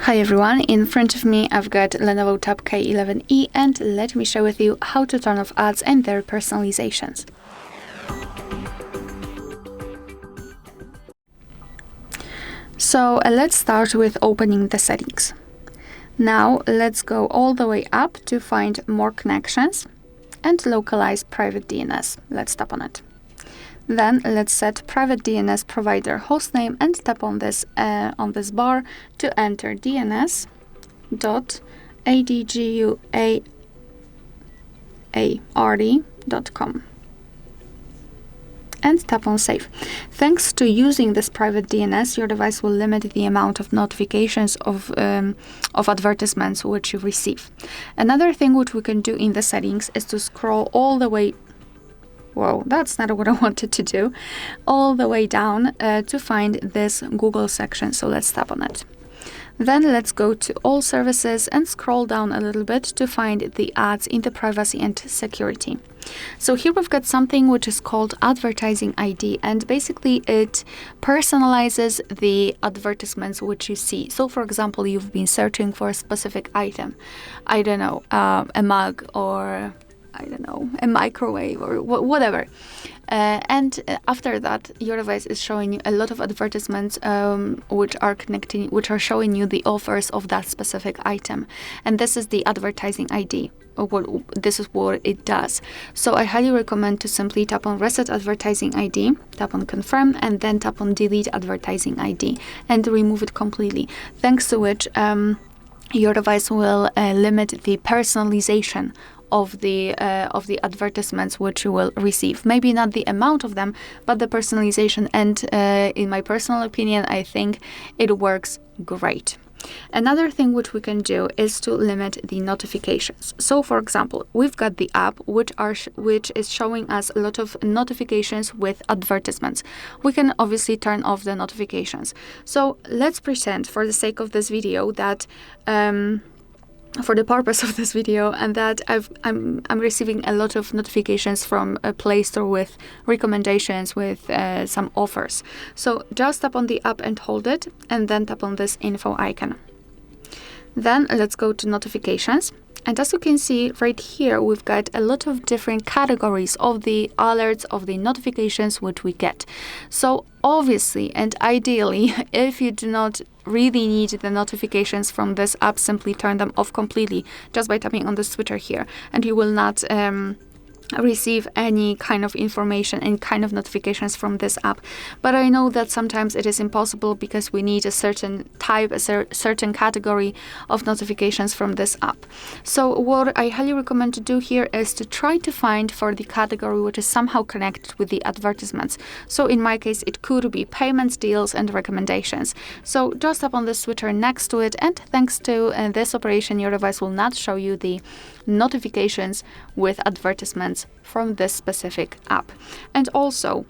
Hi everyone, in front of me I've got LENOVO Tab K11E and let me share with you how to turn off ads and their personalizations. So let's start with opening the settings. Now let's go all the way up to find more connections and localize Private DNS. Let's tap on it. Then let's set Private DNS provider hostname and tap on this bar to enter dns.adguard.com and tap on save. Thanks to using this private DNS, your device will limit the amount of notifications of advertisements which you receive. Another thing which we can do in the settings is to scroll all the way. Whoa, that's not what I wanted to do. All the way down to find this Google section. So let's tap on it. Then let's go to all services and scroll down a little bit to find the ads in the privacy and security. So here we've got something which is called advertising ID, and basically it personalizes the advertisements which you see. So for example, you've been searching for a specific item, I don't know, a mug or I don't know, a microwave or whatever. And after that, your device is showing you a lot of advertisements which are showing you the offers of that specific item. And this is the advertising ID. This is what it does. So I highly recommend to simply tap on Reset Advertising ID, tap on Confirm, and then tap on Delete Advertising ID and remove it completely. Thanks to which your device will limit the personalization of the advertisements which you will receive. Maybe not the amount of them, but the personalization. And in my personal opinion, I think it works great. Another thing which we can do is to limit the notifications. So for example, we've got the app which is showing us a lot of notifications with advertisements. We can obviously turn off the notifications. So let's pretend for the sake of this video that for the purpose of this video, and that I'm receiving a lot of notifications from a Play Store with recommendations, with some offers. So just tap on the app and hold it, and then tap on this info icon. Then let's go to notifications. And as you can see right here, we've got a lot of different categories of the alerts, of the notifications which we get. So obviously and ideally, if you do not really need the notifications from this app, simply turn them off completely just by tapping on the switcher here, and you will not receive any kind of information, any kind of notifications from this app. But I know that sometimes it is impossible because we need a certain type, a certain category of notifications from this app. So what I highly recommend to do here is to try to find for the category which is somehow connected with the advertisements. So in my case, it could be payments, deals, and recommendations. So just tap on the switcher next to it, and thanks to this operation, your device will not show you the notifications with advertisements from this specific app. And also,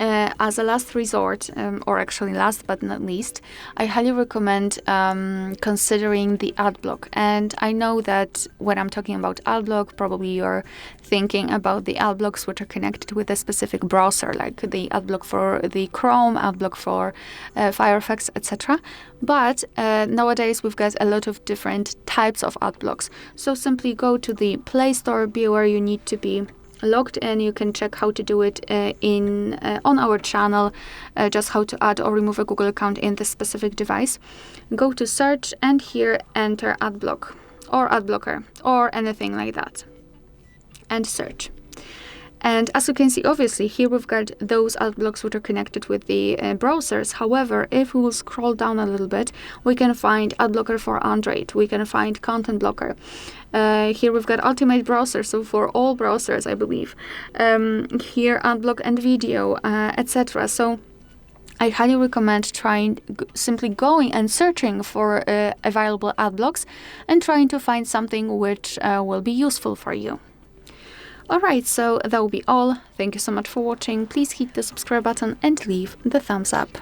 as a last resort, or actually last but not least, I highly recommend considering the ad block. And I know that when I'm talking about ad block, probably you're thinking about the ad blocks which are connected with a specific browser, like the ad block for the Chrome, ad block for Firefox, etc. But nowadays we've got a lot of different types of ad blocks. So simply go to the Play Store, be aware you need to be logged in. You can check how to do it on our channel, just how to add or remove a Google account in this specific device. Go to search, and here enter ad block or ad blocker or anything like that, and search. And as you can see, obviously, here we've got those ad blocks which are connected with the browsers. However, if we will scroll down a little bit, we can find ad blocker for Android. We can find content blocker. Here we've got ultimate browser, so for all browsers, I believe. Here ad block and video, etc. So I highly recommend simply going and searching for available ad blocks and trying to find something which will be useful for you. Alright, so that will be all. Thank you so much for watching. Please hit the subscribe button and leave the thumbs up.